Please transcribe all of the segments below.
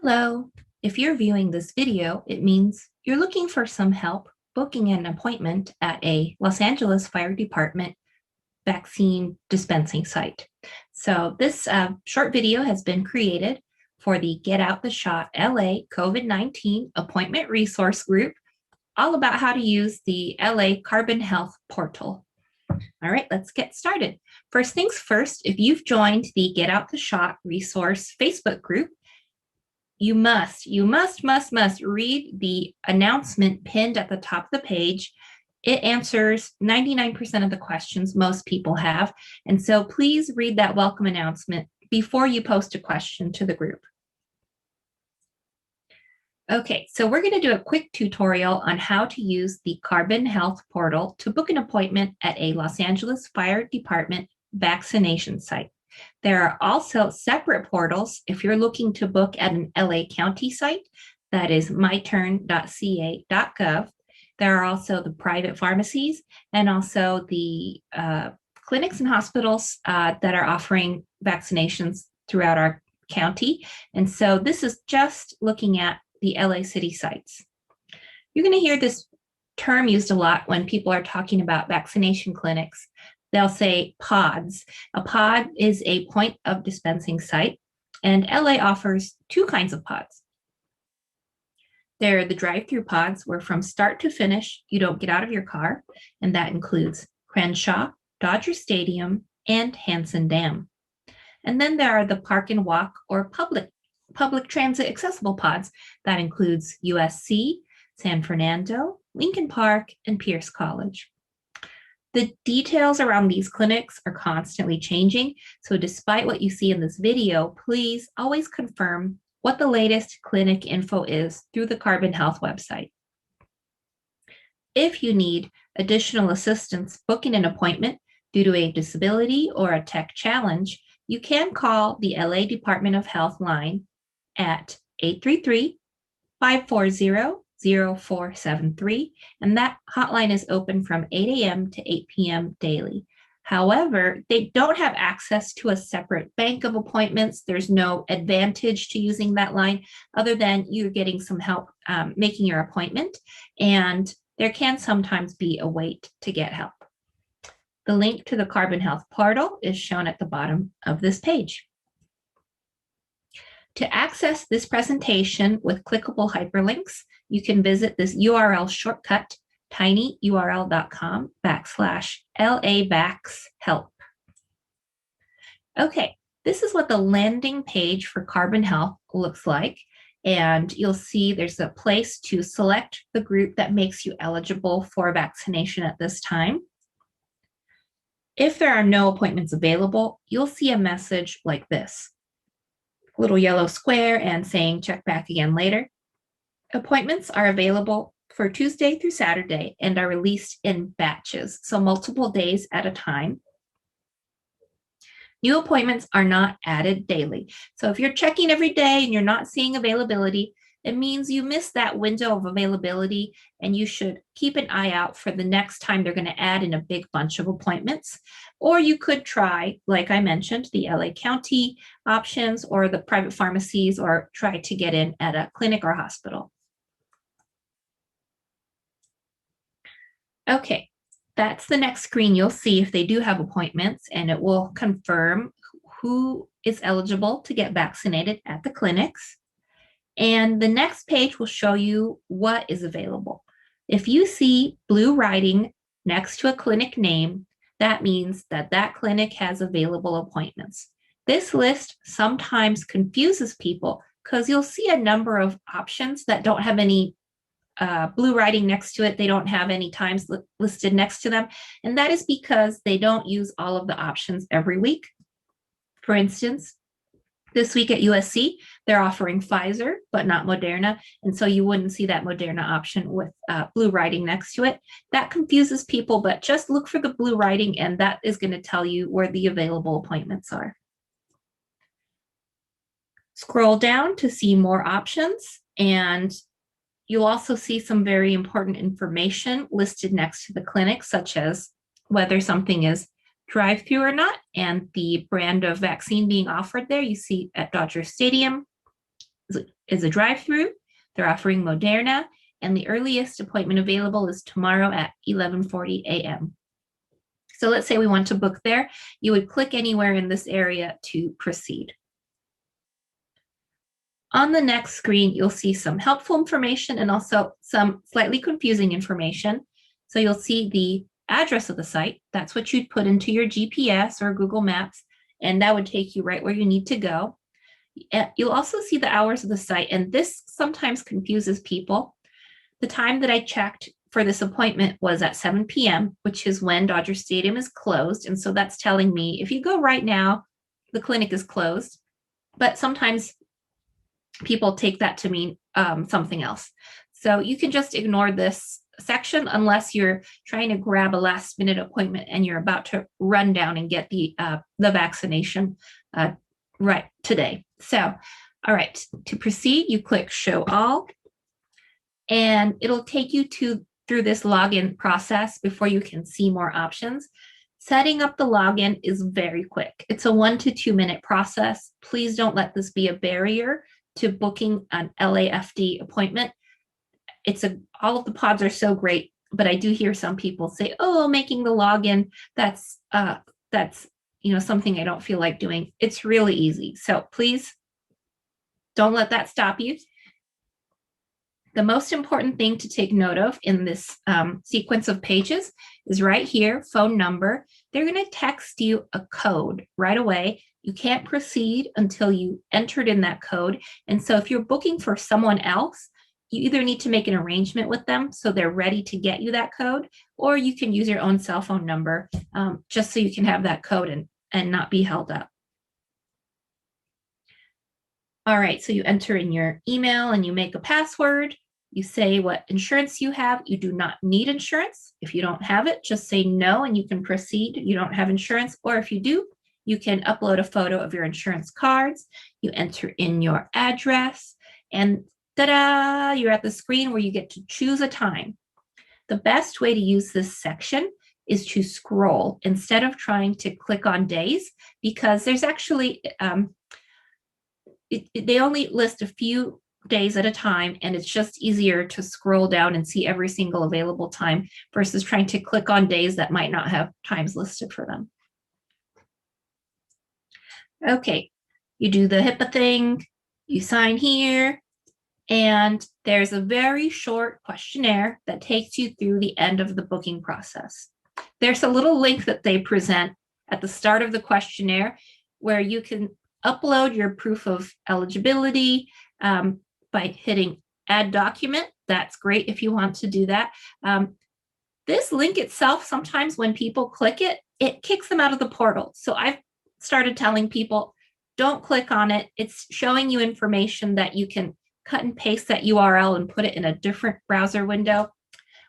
Hello. If you're viewing this video, it means you're looking for some help booking an appointment at a Los Angeles Fire Department vaccine dispensing site. So this short video has been created for the Get Out the Shot LA COVID-19 Appointment Resource Group, all about how to use the LA CarbonHealth portal. All right, let's get started. First things first, if you've joined the Get Out the Shot resource Facebook group, you must read the announcement pinned at the top of the page. It answers 99% of the questions most people have. And so please read that welcome announcement before you post a question to the group. Okay, so we're going to do a quick tutorial on how to use the CarbonHealth portal to book an appointment at a Los Angeles Fire Department vaccination site. There are also separate portals if you're looking to book at an LA County site, that is myturn.ca.gov. There are also the private pharmacies and also the clinics and hospitals that are offering vaccinations throughout our county. And so this is just looking at the LA City sites. You're going to hear this term used a lot when people are talking about vaccination clinics. They'll say pods. A pod is a point of dispensing site, and LA offers two kinds of pods. There are the drive-through pods where from start to finish, you don't get out of your car, and that includes Crenshaw, Dodger Stadium, and Hanson Dam. And then there are the park and walk or public transit accessible pods. That includes USC, San Fernando, Lincoln Park, and Pierce College. The details around these clinics are constantly changing, so despite what you see in this video, please always confirm what the latest clinic info is through the CarbonHealth website. If you need additional assistance booking an appointment due to a disability or a tech challenge, you can call the LA Department of Health line at 833-540-0473, and that hotline is open from 8 a.m. to 8 p.m. daily. However, they don't have access to a separate bank of appointments. There's no advantage to using that line other than you're getting some help making your appointment, and there can sometimes be a wait to get help. The link to the CarbonHealth portal is shown at the bottom of this page. To access this presentation with clickable hyperlinks, you can visit this URL shortcut, tinyurl.com/LAVaxHelp. Okay, this is what the landing page for CarbonHealth looks like. And you'll see there's a place to select the group that makes you eligible for vaccination at this time. If there are no appointments available, you'll see a message like this. Little yellow square and saying check back again later. Appointments are available for Tuesday through Saturday and are released in batches, so multiple days at a time. New appointments are not added daily. So if you're checking every day and you're not seeing availability, it means you missed that window of availability, and you should keep an eye out for the next time they're going to add in a big bunch of appointments. Or you could try, like I mentioned, the LA County options or the private pharmacies, or try to get in at a clinic or hospital. Okay, that's the next screen you'll see if they do have appointments, and it will confirm who is eligible to get vaccinated at the clinics. And the next page will show you what is available. If you see blue writing next to a clinic name, that means that that clinic has available appointments. This list sometimes confuses people because you'll see a number of options that don't have any blue writing next to it. They don't have any times listed next to them. And that is because they don't use all of the options every week. For instance, this week at USC, they're offering Pfizer, but not Moderna. And so you wouldn't see that Moderna option with blue writing next to it. That confuses people, but just look for the blue writing, and that is going to tell you where the available appointments are. Scroll down to see more options, and you'll also see some very important information listed next to the clinic, such as whether something is drive-through or not, and the brand of vaccine being offered there. You see at Dodger Stadium, is a drive-through. They're offering Moderna, and the earliest appointment available is tomorrow at 11:40 a.m. So let's say we want to book there. You would click anywhere in this area to proceed. On the next screen, you'll see some helpful information and also some slightly confusing information. So you'll see the address of the site. That's what you'd put into your GPS or Google Maps, and that would take you right where you need to go. You'll also see the hours of the site, and this sometimes confuses people. The time that I checked for this appointment was at 7 p.m., which is when Dodger Stadium is closed. And so that's telling me if you go right now, the clinic is closed. But sometimes people take that to mean something else. So you can just ignore this section unless you're trying to grab a last minute appointment and you're about to run down and get the vaccination right today. So, all right, to proceed, you click Show All, and it'll take you through this login process before you can see more options. Setting up the login is very quick. It's a 1 to 2 minute process. Please don't let this be a barrier to booking an LAFD appointment. All of the pods are so great, but I do hear some people say, "Oh, making the login, that's something I don't feel like doing." It's really easy. So please don't let that stop you. The most important thing to take note of in this sequence of pages is right here, phone number. They're going to text you a code right away. You can't proceed until you entered in that code. And so if you're booking for someone else, you either need to make an arrangement with them so they're ready to get you that code, or you can use your own cell phone number just so you can have that code and not be held up. All right, so you enter in your email and you make a password. You say what insurance you have. You do not need insurance. If you don't have it, just say no and you can proceed. You don't have insurance, or if you do, you can upload a photo of your insurance cards. You enter in your address, and ta-da, you're at the screen where you get to choose a time. The best way to use this section is to scroll instead of trying to click on days, because there's actually, they only list a few days at a time, and it's just easier to scroll down and see every single available time versus trying to click on days that might not have times listed for them. Okay, you do the HIPAA thing, you sign here, and there's a very short questionnaire that takes you through the end of the booking process. There's a little link that they present at the start of the questionnaire where you can upload your proof of eligibility by hitting Add Document. That's great if you want to do that. This link itself, sometimes when people click it, it kicks them out of the portal. So I've started telling people, don't click on it. It's showing you information that you can cut and paste that URL and put it in a different browser window.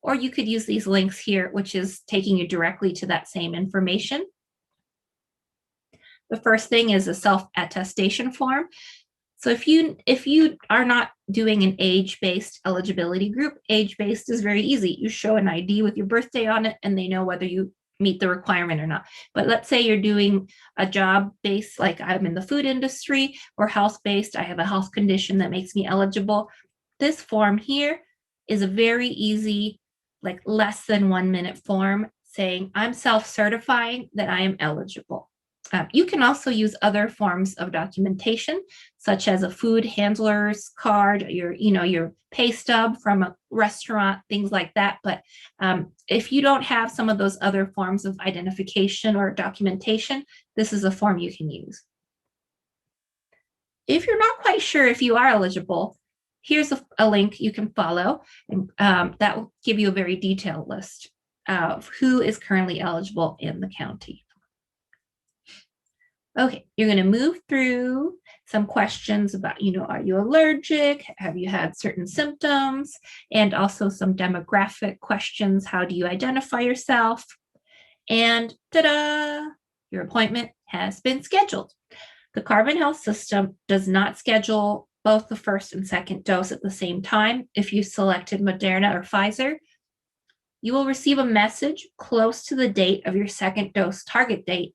Or you could use these links here, which is taking you directly to that same information. The first thing is a self-attestation form. So if you are not doing an age-based eligibility group, age-based is very easy. You show an ID with your birthday on it, and they know whether you meet the requirement or not. But let's say you're doing a job-based, like I'm in the food industry, or health-based, I have a health condition that makes me eligible. This form here is a very easy, like less than 1 minute form saying I'm self-certifying that I am eligible. You can also use other forms of documentation, such as a food handler's card, your pay stub from a restaurant, things like that. But if you don't have some of those other forms of identification or documentation, this is a form you can use. If you're not quite sure if you are eligible, here's a link you can follow, and that will give you a very detailed list of who is currently eligible in the county. Okay, you're going to move through some questions about, are you allergic? Have you had certain symptoms? And also some demographic questions. How do you identify yourself? And ta-da, your appointment has been scheduled. The CarbonHealth system does not schedule both the first and second dose at the same time. If you selected Moderna or Pfizer, you will receive a message close to the date of your second dose target date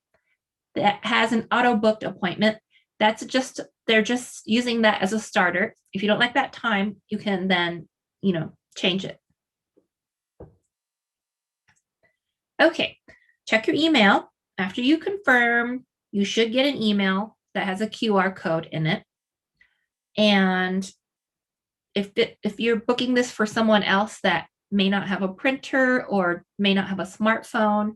that has an auto-booked appointment they're just using that as a starter. If you don't like that time, you can then, change it. Okay, check your email. After you confirm, you should get an email that has a QR code in it. And if you're booking this for someone else that may not have a printer or may not have a smartphone,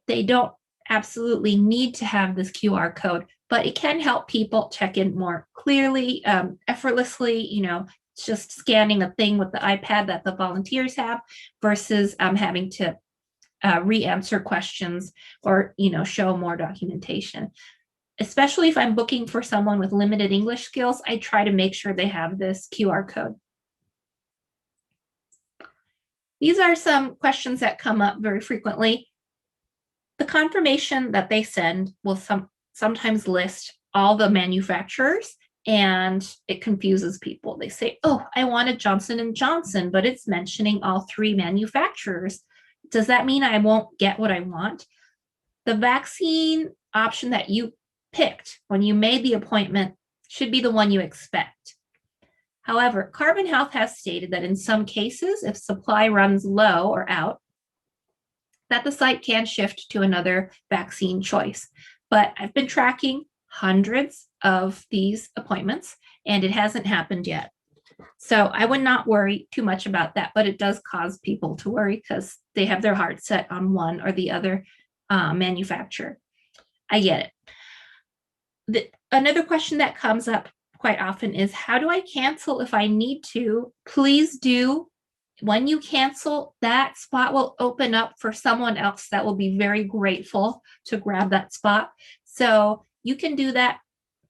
they don't absolutely need to have this QR code, but it can help people check in more clearly, effortlessly. It's just scanning a thing with the iPad that the volunteers have versus having to re-answer questions or show more documentation. Especially if I'm booking for someone with limited English skills, I try to make sure they have this QR code. These are some questions that come up very frequently. The confirmation that they send will sometimes list all the manufacturers, and it confuses people. They say, oh, I wanted Johnson & Johnson, but it's mentioning all 3 manufacturers. Does that mean I won't get what I want? The vaccine option that you picked when you made the appointment should be the one you expect. However, CarbonHealth has stated that in some cases, if supply runs low or out, that the site can shift to another vaccine choice. But I've been tracking hundreds of these appointments, and it hasn't happened yet. So I would not worry too much about that, but it does cause people to worry because they have their heart set on one or the other manufacturer. I get it. Another question that comes up quite often is, how do I cancel if I need to? Please do. When you cancel, that spot will open up for someone else that will be very grateful to grab that spot. So you can do that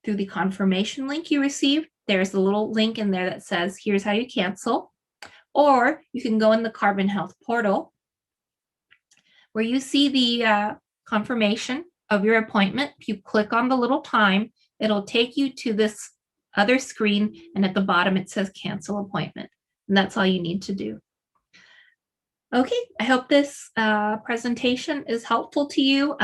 through the confirmation link you received. There's a little link in there that says, here's how you cancel. Or you can go in the CarbonHealth portal where you see the confirmation of your appointment. If you click on the little time, it'll take you to this other screen, and at the bottom it says cancel appointment, and that's all you need to do. Okay, I hope this presentation is helpful to you.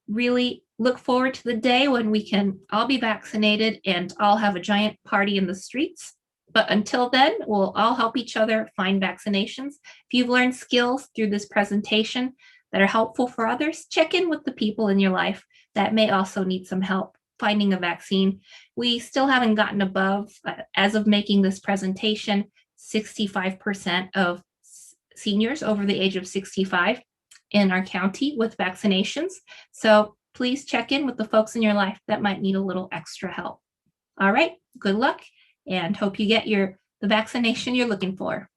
Really look forward to the day when we can all be vaccinated and all have a giant party in the streets. But until then, we'll all help each other find vaccinations. If you've learned skills through this presentation that are helpful for others, check in with the people in your life that may also need some help finding a vaccine. We still haven't gotten above, as of making this presentation, 65% of seniors over the age of 65 in our county with vaccinations. So please check in with the folks in your life that might need a little extra help. All right, good luck, and hope you get the vaccination you're looking for.